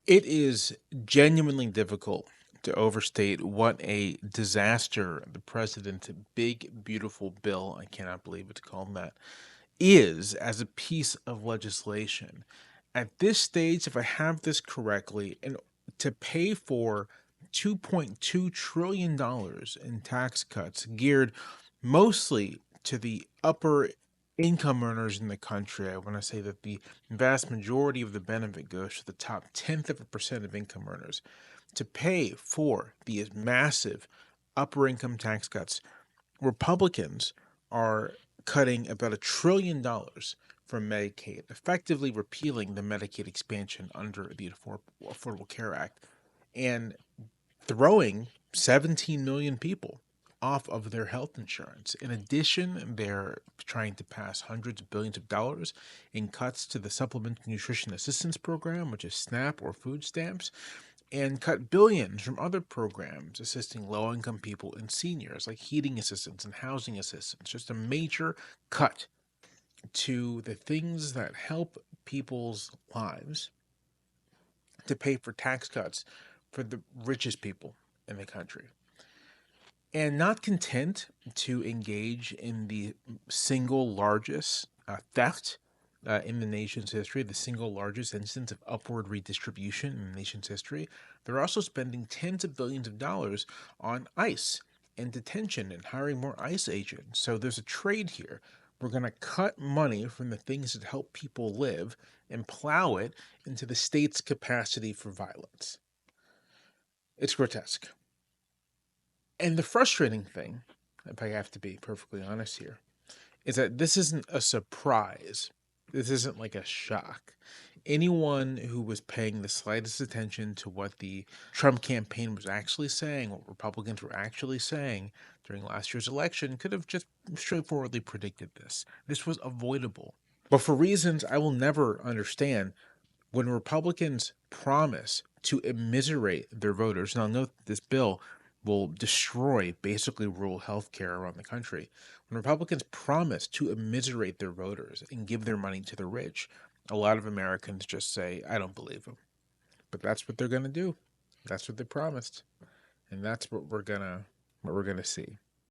It is genuinely difficult to overstate what a disaster the president's big, beautiful bill, I cannot believe it's called that, is as a piece of legislation. At this stage, if I have this correctly, and to pay for $2.2 trillion in tax cuts geared mostly to the upper income earners in the country. I want to say that the vast majority of the benefit goes to the top tenth of a percent of income earners. To pay for these massive upper income tax cuts, Republicans are cutting about $1 trillion from Medicaid, effectively repealing the Medicaid expansion under the Affordable Care Act, and throwing 17 million people off of their health insurance. In addition, they're trying to pass hundreds of billions of dollars in cuts to the Supplemental Nutrition Assistance Program, which is SNAP or food stamps, and cut billions from other programs assisting low income people and seniors, like heating assistance and housing assistance. Just a major cut to the things that help people's lives to pay for tax cuts for the richest people in the country. And not content to engage in the single largest theft in the nation's history, the single largest instance of upward redistribution in the nation's history, they're also spending tens of billions of dollars on ICE and detention and hiring more ICE agents. So there's a trade here. We're going to cut money from the things that help people live and plow it into the state's capacity for violence. It's grotesque. And the frustrating thing, if I have to be perfectly honest here, is that this isn't a surprise. This isn't like a shock. Anyone who was paying the slightest attention to what the Trump campaign was actually saying, what Republicans were actually saying during last year's election, could have just straightforwardly predicted this. This was avoidable. But for reasons I will never understand, when Republicans promise to immiserate their voters, now note that this bill will destroy basically rural health care around the country. When Republicans promise to immiserate their voters and give their money to the rich, a lot of Americans just say, I don't believe them. But that's what they're going to do. That's what they promised. And that's what we're going to see.